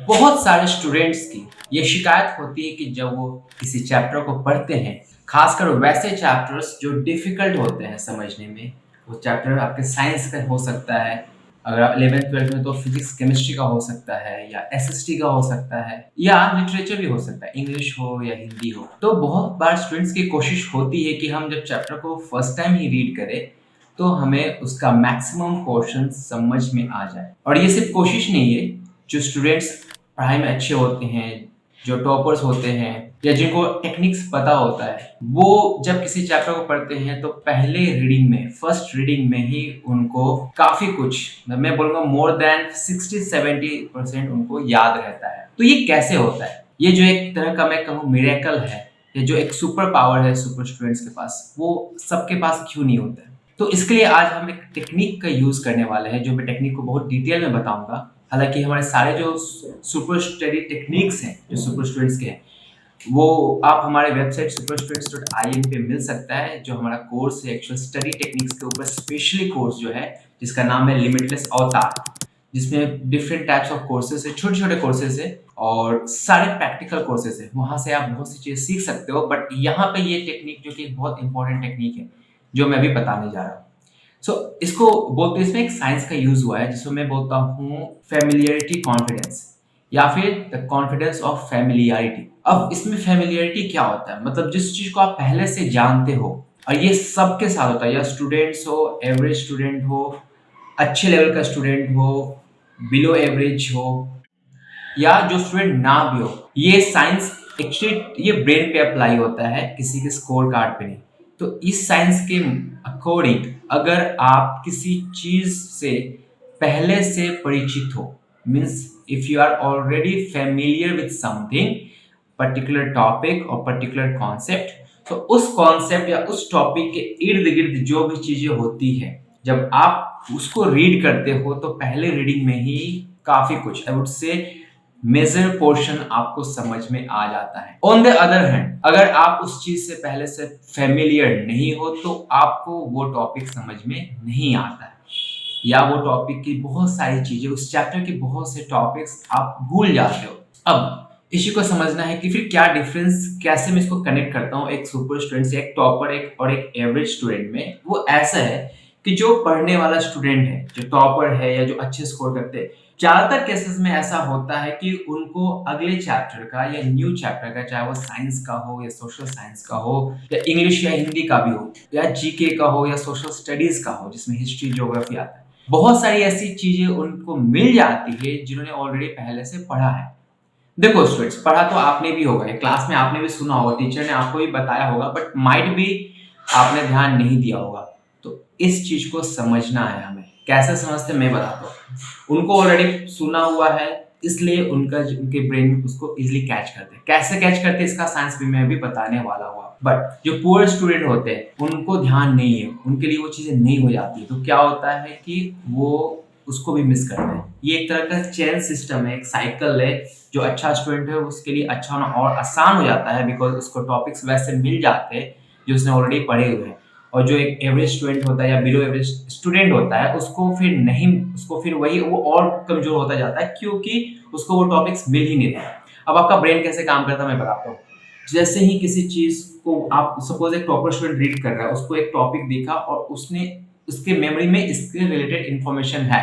बहुत सारे स्टूडेंट्स की ये शिकायत होती है कि जब वो किसी चैप्टर को पढ़ते हैं, खासकर वैसे चैप्टर्स जो डिफिकल्ट होते हैं समझने में। वो चैप्टर आपके साइंस का हो सकता है, अगर आप 11th-12th में तो फिजिक्स केमिस्ट्री का हो सकता है, या एसएसटी का हो सकता है, या लिटरेचर भी हो सकता है, इंग्लिश हो या हिंदी हो। तो बहुत बार स्टूडेंट्स की कोशिश होती है कि हम जब चैप्टर को फर्स्ट टाइम ही रीड करें तो हमें उसका मैक्सिमम पोर्शन समझ में आ जाए। और ये सिर्फ कोशिश नहीं है। जो स्टूडेंट्स पढ़ाई में अच्छे होते हैं, जो टॉपर्स होते हैं, या जिनको टेक्निक्स पता होता है, वो जब किसी चैप्टर को पढ़ते हैं तो पहले रीडिंग में, फर्स्ट रीडिंग में ही उनको काफी कुछ, मैं बोलूंगा मोर देन 60-70% उनको याद रहता है। तो ये कैसे होता है? ये जो एक तरह का मैं कहूँ मिरेकल है, ये जो एक सुपर पावर है सुपर स्टूडेंट्स के पास, वो सबके पास क्यों नहीं होता है? तो इसके लिए आज हम एक टेक्निक का यूज करने वाले हैं, जो मैं टेक्निक को बहुत डिटेल में बताऊंगा। हालांकि हमारे सारे जो सुपर स्टडी टेक्निक्स हैं जो सुपर स्टूडेंट्स के हैं, वो आप हमारे वेबसाइट superstudents.in पे मिल सकता है। जो हमारा कोर्स है एक्चुअल स्टडी टेक्निक्स के ऊपर स्पेशली कोर्स जो है, जिसका नाम है लिमिटलेस अवतार, जिसमें डिफरेंट टाइप्स ऑफ कोर्सेज है, छोटे छोटे कोर्सेज है और सारे प्रैक्टिकल कोर्सेज है। वहां से आप बहुत सी चीजें सीख सकते हो। बट यहाँ पे ये टेक्निक जो कि एक बहुत इंपॉर्टेंट टेक्निक है, जो मैं अभी बताने जा रहा हूँ। इसको बोलते हैं, इसमें एक साइंस का यूज हुआ है जिसको मैं बोलता हूँ फेमिलियरिटी कॉन्फिडेंस, या फिर द कॉन्फिडेंस ऑफ फेमिलियरिटी। अब इसमें फेमिलियरिटी क्या होता है? मतलब जिस चीज को आप पहले से जानते हो, और ये सबके साथ होता है, या स्टूडेंट्स हो, एवरेज स्टूडेंट हो, अच्छे लेवल का स्टूडेंट हो, बिलो एवरेज हो, या जो स्टूडेंट ना भी हो। ये साइंस एक्चुअली ये ब्रेन पे अप्लाई होता है, किसी के स्कोर कार्ड पे नहीं। तो इस साइंस के अकॉर्डिंग अगर आप किसी चीज से पहले से परिचित हो, means if you are already familiar with something, particular topic और पर्टिकुलर कॉन्सेप्ट, तो उस कॉन्सेप्ट या उस टॉपिक के इर्द गिर्द जो भी चीजें होती है, जब आप उसको रीड करते हो तो पहले रीडिंग में ही काफी कुछ, I would say major portion आपको समझ में आ जाता है। ऑन द अदर हैंड, अगर आप उस चीज से पहले से फेमिलियर नहीं हो तो आपको वो टॉपिक समझ में नहीं आता है, या वो टॉपिक की बहुत सारी चीजें, उस चैप्टर के बहुत से टॉपिक्स आप भूल जाते हो। अब इसी को समझना है कि फिर क्या डिफरेंस, कैसे मैं इसको कनेक्ट करता हूँ एक सुपर स्टूडेंट से, एक टॉपर और एक एवरेज स्टूडेंट में। वो ऐसा है कि जो पढ़ने वाला स्टूडेंट है, जो टॉपर है या जो अच्छे स्कोर करते हैं, ज्यादातर केसेस में ऐसा होता है कि उनको अगले चैप्टर का या न्यू चैप्टर का, चाहे वो साइंस का हो या सोशल साइंस का हो या इंग्लिश या हिंदी का भी हो, या जीके का हो या सोशल स्टडीज का हो जिसमें हिस्ट्री ज्योग्राफी आता है, बहुत सारी ऐसी चीजें उनको मिल जाती है जिन्होंने ऑलरेडी पहले से पढ़ा है। देखो स्टूडेंट्स, पढ़ा तो आपने भी होगा, क्लास में आपने भी सुना होगा, टीचर ने आपको भी बताया होगा, बट माइट भी आपने ध्यान नहीं दिया होगा। तो इस चीज को समझना है हमें। कैसे समझते मैं बताता हूँ। उनको ऑलरेडी सुना हुआ है, इसलिए उनके ब्रेन उसको इजिली कैच करते हैं। कैसे कैच करते हैं इसका साइंस भी मैं अभी बताने वाला हुआ। बट जो पुअर स्टूडेंट होते हैं उनको ध्यान नहीं है, उनके लिए वो चीजें नहीं हो जाती, तो क्या होता है कि वो उसको भी मिस करते हैं। ये एक तरह का चेन सिस्टम है, एक साइकिल है। जो अच्छा स्टूडेंट है उसके लिए अच्छा होना और आसान हो जाता है, बिकॉज उसको टॉपिक्स वैसे मिल जाते हैं जो उसने ऑलरेडी पढ़े हुए हैं। और जो एक एवरेज स्टूडेंट होता है या बिलो एवरेज स्टूडेंट होता है, उसको फिर वही वो और कमजोर होता जाता है, क्योंकि उसको वो टॉपिक्स मिल ही नहीं रहे। अब आपका ब्रेन कैसे काम करता है मैं बताता हूँ। जैसे ही किसी चीज को आप, सपोज एक टॉपर स्टूडेंट रीड कर रहा है, उसको एक टॉपिक देखा और उसने उसके मेमोरी में इसके रिलेटेड इंफॉर्मेशन है,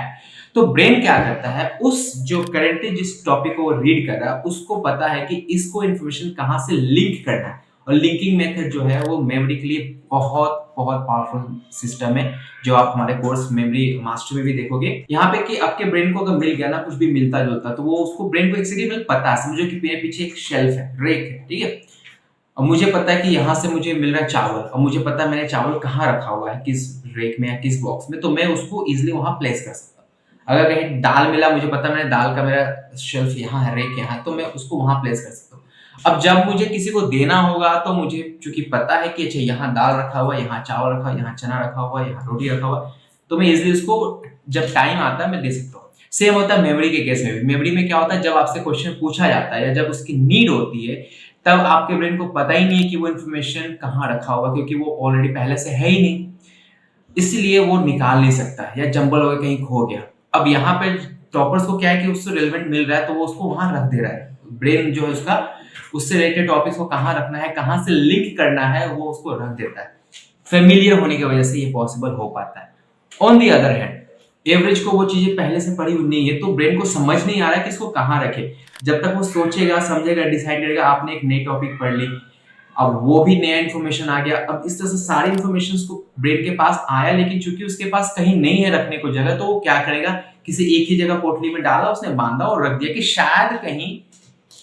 तो ब्रेन क्या करता है, उस जो करेंटली जिस टॉपिक को वो रीड कर रहा है उसको पता है कि इसको इंफॉर्मेशन कहाँ से लिंक करना है। और लिंकिंग मेथड जो है वो मेमोरी के लिए बहुत बहुत पावरफुल सिस्टम है, जो आप हमारे कोर्स मेमोरी मास्टर में भी देखोगे। यहाँ पे कि आपके ब्रेन को अगर मिल गया ना कुछ भी मिलता जुलता, तो वो उसको ब्रेन को एक पता है, समझो कि मेरे पीछे एक शेल्फ है, रेक है, ठीक है। और मुझे पता है कि यहाँ से मुझे मिल रहा है चावल, और मुझे पता है मैंने चावल कहाँ रखा हुआ है, किस रेक में या किस बॉक्स में, तो मैं उसको इजिली वहां प्लेस कर सकता हूँ। अगर कहीं दाल मिला, मुझे पता है मैंने दाल का मेरा शेल्फ यहाँ है, रेक यहाँ, तो मैं उसको वहां प्लेस कर सकता हूँ। अब जब मुझे किसी को देना होगा तो मुझे चूंकि पता है कि अच्छा यहाँ दाल रखा हुआ है, यहाँ चावल रखा हुआ है, यहाँ चना रखा हुआ है, यहाँ रोटी रखा हुआ है, तो मैं इजिली उसको जब टाइम आता है मैं दे सकता हूँ। सेम होता है मेमोरी के केस में भी। मेमोरी में क्या होता है, जब आपसे क्वेश्चन पूछा जाता है या जब उसकी नीड होती है, तब आपके ब्रेन को पता ही नहीं है कि वो इन्फॉर्मेशन कहाँ रखा होगा, क्योंकि वो ऑलरेडी पहले से है ही नहीं, इसलिए वो निकाल नहीं सकता या जंबल होकर कहीं खो गया। अब यहाँ पे टॉपर्स को क्या है कि उससे रिलेवेंट मिल रहा है तो वो उसको वहां रख दे रहा है। ब्रेन जो है उसका उससे रिलेटेड टॉपिक्स को कहाँ रखना है, कहाँ से लिंक करना है, वो उसको रख देता है। फेमिलियर होने की वजह से ये पॉसिबल हो पाता है। On the other hand average को वो चीजें पहले से पढ़ी हुई नहीं है, तो ब्रेन को समझ नहीं आ रहा है कि इसको कहाँ रखे। जब तक वो सोचेगा, समझेगा, डिसाइड करेगा, आपने एक नई टॉपिक पढ़ ली, अब वो भी नया इन्फॉर्मेशन आ गया, अब इस तरह से सारी इन्फॉर्मेशन को ब्रेन के पास आया, लेकिन चूंकि उसके पास कहीं नहीं है रखने को जगह, तो वो क्या करेगा, किसी एक ही जगह पोटली में डाला, उसने बांधा और रख दिया कि शायद कहीं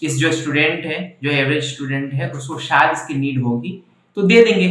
इस जो स्टूडेंट है, जो एवरेज स्टूडेंट है, उसको शायद इसकी नीड होगी तो दे देंगे।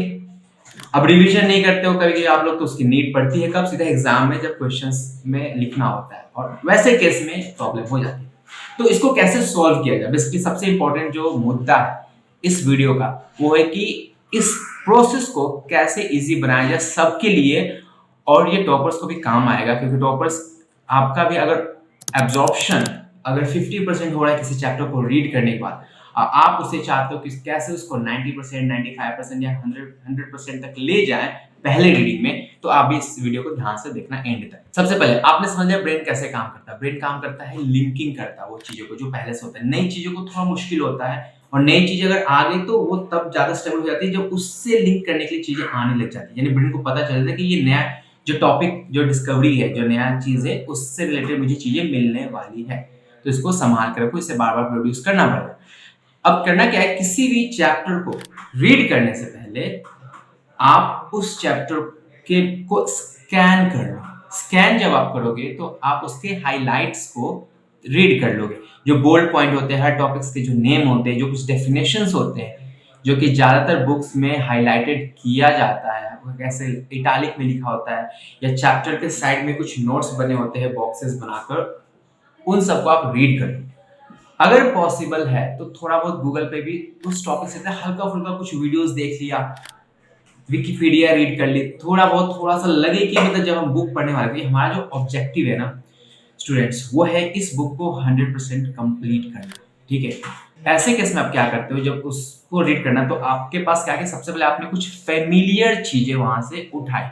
अब रिवीजन नहीं करते हो कभी कभी आप लोग, तो उसकी नीड पड़ती है कब, सीधा एग्जाम में जब क्वेश्चंस में लिखना होता है, और वैसे केस में प्रॉब्लम हो जाती है। तो इसको कैसे सॉल्व किया जाए, बेसिकली सबसे इंपॉर्टेंट जो मुद्दा है इस वीडियो का वो है कि इस प्रोसेस को कैसे इजी बनाया जाए सबके लिए, और ये टॉपर्स को भी काम आएगा, क्योंकि टॉपर्स आपका भी अगर एब्जॉर्प्शन अगर 50% हो रहा है किसी चैप्टर को रीड करने के बाद, आप उसे चाहते हो कि कैसे उसको 90%, 95% या 100% तक ले जाएं पहले रीडिंग में, तो आप भी इस वीडियो को ध्यान से देखना एंड तक। सबसे पहले आपने समझ लिया ब्रेन कैसे काम करता है। ब्रेन काम करता है लिंकिंग करता है वो चीजों को जो पहले से होता है। नई चीजों को थोड़ा मुश्किल होता है, और नई चीज अगर आ गई तो वो तब ज्यादा स्टेबल हो जाती है जब उससे लिंक करने के लिए चीजें आने लग जाती है। यानी ब्रेन को पता चल जाता है कि ये नया जो टॉपिक, जो डिस्कवरी है, जो नया चीज है, उससे रिलेटेड मुझे चीजें मिलने वाली है, तो इसको संभाल कर रखो, इसे बार बार प्रोड्यूस करना पड़ेगा। अब करना क्या है, किसी भी चैप्टर को रीड करने से पहले आप उस चैप्टर के को स्कैन कर लो। स्कैन जब आप करोगे तो आप उसके हाइलाइट्स को रीड कर लोगे। जो बोल्ड पॉइंट होते हैं, हर टॉपिक्स के जो नेम होते हैं, जो कुछ डेफिनेशंस होते हैं, जो कि ज्यादातर बुक्स में हाईलाइटेड किया जाता है, कैसे इटालिक में लिखा होता है, या चैप्टर के साइड में कुछ नोट्स बने होते हैं बॉक्सेस बनाकर, उन सबको आप रीड कर लो। अगर पॉसिबल है तो थोड़ा बहुत गूगल पे भी उस टॉपिक से हल्का फुल्का कुछ वीडियोस देख लिया, विकिपीडिया रीड कर ली, थोड़ा बहुत, थोड़ा सा लगे कि मतलब जब हम बुक पढ़ने वाले, हमारा जो ऑब्जेक्टिव है ना स्टूडेंट्स, वो है इस बुक को 100% कंप्लीट करना। ठीक है, ऐसे केस में आप क्या करते हो, जब उसको रीड करना तो आपके पास क्या है, सबसे पहले आपने कुछ फेमिलियर चीजें वहां से उठाई,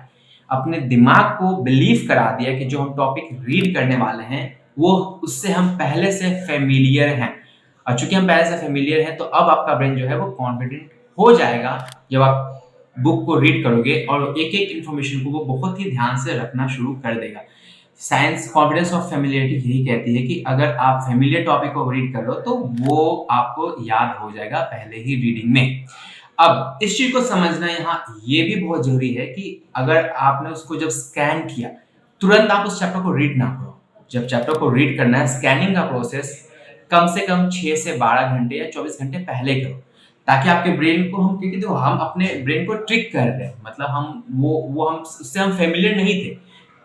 अपने दिमाग को बिलीव करा दिया कि जो हम टॉपिक रीड करने वाले हैं वो उससे हम पहले से फेमिलियर हैं, और चूंकि हम पहले से फेमिलियर हैं तो अब आपका ब्रेन जो है वो कॉन्फिडेंट हो जाएगा जब आप बुक को रीड करोगे, और एक एक इन्फॉर्मेशन को वो बहुत ही ध्यान से रखना शुरू कर देगा। साइंस कॉन्फिडेंस ऑफ फेमिलियरिटी यही कहती है कि अगर आप फेमिलियर टॉपिक को रीड कर लो तो वो आपको याद हो जाएगा पहले ही रीडिंग में। अब इस चीज को समझना यहाँ ये भी बहुत जरूरी है कि अगर आपने उसको जब स्कैन किया, तुरंत आप उस चैप्टर को रीड ना करो। जब चैप्टर को रीड करना है, स्कैनिंग का प्रोसेस कम से कम 6 से 12 घंटे या 24 घंटे पहले करो, ताकि आपके ब्रेन को हम, क्योंकि देखो हम अपने ब्रेन को ट्रिक कर रहे हैं, मतलब हम वो हम उससे हम फेमिलियर नहीं थे,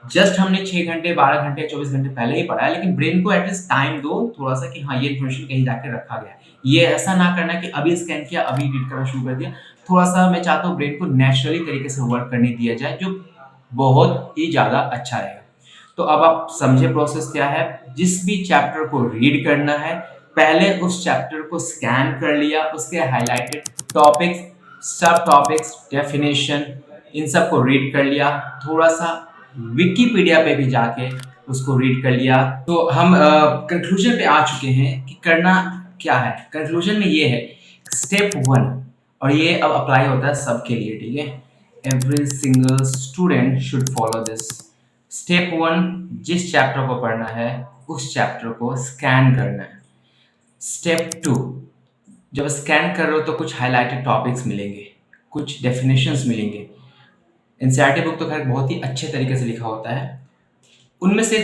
जस्ट हमने 6 घंटे 12 घंटे 24 घंटे पहले ही पढ़ा है, लेकिन ब्रेन को एटलीस्ट टाइम दो थोड़ा सा कि हाँ ये इन्फॉर्मेशन कहीं जाके रखा गया है। ये ऐसा ना करना कि अभी स्कैन किया अभी रीड करना शुरू कर दिया। थोड़ा सा मैं चाहता हूँ ब्रेन को नेचुरली तरीके से वर्क करने दिया जाए, जो बहुत ही ज्यादा अच्छा रहेगा। तो अब आप समझे प्रोसेस क्या है। जिस भी चैप्टर को रीड करना है, पहले उस चैप्टर को स्कैन कर लिया, उसके हाईलाइटेड टॉपिक्स, सब टॉपिक्स, डेफिनेशन, इन सब को रीड कर लिया, थोड़ा सा विकिपीडिया पे भी जाके उसको रीड कर लिया। तो हम कंक्लूजन पे आ चुके हैं कि करना क्या है। कंक्लूजन में ये है स्टेप 1, और ये अब अप्लाई होता है सबके लिए, ठीक है। Every single student should follow this. Step 1, जिस चैप्टर को पढ़ना है उस चैप्टर को स्कैन करना है। स्टेप 2, जब स्कैन कर रहे हो तो कुछ हाईलाइटेड टॉपिक्स मिलेंगे, कुछ डेफिनेशंस मिलेंगे। एनसीईआरटी बुक तो खैर बहुत ही अच्छे तरीके से लिखा होता है, उनमें से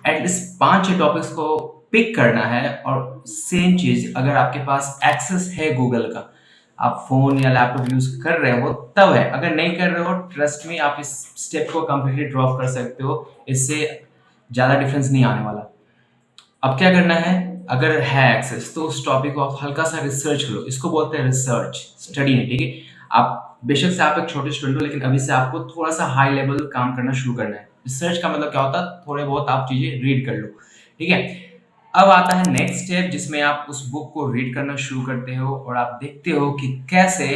एटलीस्ट 5-6 टॉपिक्स को पिक करना है। और सेम चीज अगर आपके पास एक्सेस है गूगल का, आप फोन या लैपटॉप यूज कर रहे हो तब है, अगर नहीं कर रहे हो ट्रस्ट में आप इस स्टेप को कंप्लीटली ड्रॉप कर सकते हो, इससे ज्यादा डिफरेंस नहीं आने वाला। अब क्या करना है, अगर है एक्सेस तो उस टॉपिक को आप हल्का सा रिसर्च करो। इसको बोलते हैं रिसर्च स्टडी है, ठीक है। आप बेशक से आप एक छोटे स्टूडेंट हो, लेकिन अभी से आपको थोड़ा सा हाई लेवल काम करना शुरू करना है। रिसर्च का मतलब क्या होता है, थोड़े बहुत आप चीजें रीड कर लो, ठीक है। अब आता है नेक्स्ट स्टेप, जिसमें आप उस बुक को रीड करना शुरू करते हो और आप देखते हो कि कैसे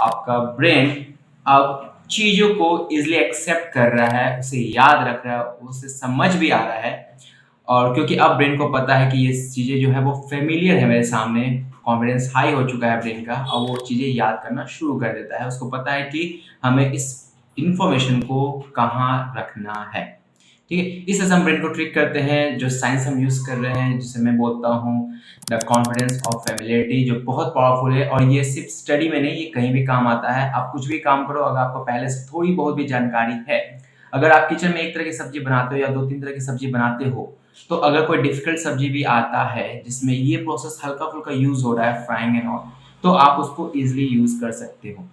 आपका ब्रेन अब चीजों को इजिली एक्सेप्ट कर रहा है, उसे याद रख रहा है, उसे समझ भी आ रहा है, और क्योंकि अब ब्रेन को पता है कि ये चीज़ें जो है वो फेमिलियर है मेरे सामने, कॉन्फिडेंस हाई हो चुका है ब्रेन का, अब वो चीज़ें याद करना शुरू कर देता है। उसको पता है कि हमें इस इन्फॉर्मेशन को कहाँ रखना है। ठीक है, इस तरह से हम ब्रेन को ट्रिक करते हैं। जो साइंस हम यूज़ कर रहे हैं, जिसे मैं बोलता हूँ द कॉन्फिडेंस ऑफ फेमिलियरिटी, जो बहुत पावरफुल है, और ये सिर्फ स्टडी में नहीं, ये कहीं भी काम आता है। आप कुछ भी काम करो, अगर आपको पहले से थोड़ी बहुत भी जानकारी है, अगर आप किचन में एक तरह की सब्जी बनाते हो या 2-3 तरह की सब्जी बनाते हो, तो अगर कोई डिफिकल्ट सब्जी भी आता है जिसमें ये प्रोसेस हल्का-फुल्का यूज़ हो रहा है, फ्राइंग एंड ऑल, तो आप उसको ईज़िली यूज़ कर सकते हो।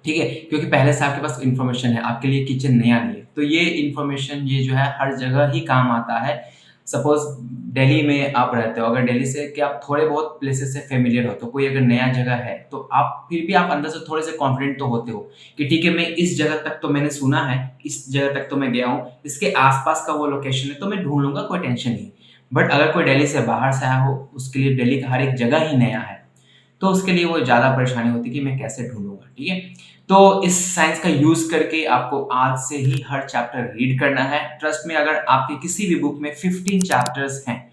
ठीक है? क्योंकि पहले से आपके पास इन्फॉर्मेशन है, आपके लिए किचन नया नहीं है। तो ये इन्फॉर्मेशन ये जो है हर जगह ही काम आता है। सपोज़ दिल्ली में आप रहते हो, अगर दिल्ली से कि आप थोड़े बहुत प्लेसेस से फ़ैमिलियर हो, तो कोई अगर नया जगह है, तो आप फिर भी आप अंदर से थोड़े से कॉन्फिडेंट तो होते हो कि ठीक है, मैं इस जगह तक तो मैंने सुना है, इस जगह तक तो मैं गया हूँ, इसके आस-पास का वो लोकेशन है तो मैं ढूँढ लूँगा, कोई टेंशन नहीं। बट अगर कोई दिल्ली से बाहर से आया हो, उसके लिए दिल्ली का हर एक जगह ही नया है। तो उसके लिए वो ज़्यादा परेशानी होती है कि मैं कैसे ढूँढूँगा, ठीक है? तो इस साइंस का यूज़ करके आपको आज से ही हर चैप्टर रीड करना है। ट्रस्ट में, अगर आपके किसी भी बुक में 15 चैप्टर्स हैं,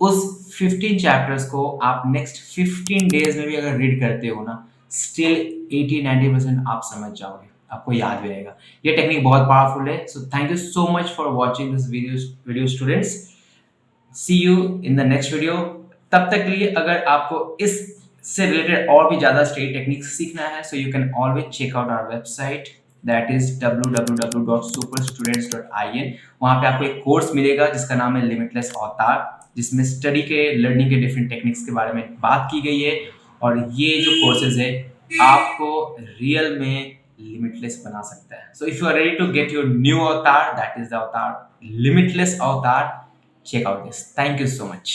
उस 15 चैप्टर्स को आप नेक्स्ट 15 डेज़ में भी अगर रीड करते हो ना, स्टिल 80-90% आप समझ जाओगे, आपको याद भी रहेगा। ये टेक्निक बहुत पावरफुल है। So thank you so much for watching this video students. See you in the next video. तब तक के लिए अगर आपको इस से रिलेटेड और भी ज़्यादा स्टडी टेक्निक्स सीखना है, so you can always check out our website, that is www.superstudents.in। वहाँ पे आपको एक कोर्स मिलेगा जिसका नाम है लिमिटलेस अवतार, जिसमें स्टडी के, लर्निंग के डिफरेंट टेक्निक्स के बारे में बात की गई है। और ये जो कोर्सेज है आपको रियल में लिमिटलेस बना सकता है। So if you are ready to get your new avatar, that is the avatar limitless avatar, check out this. Thank you so much.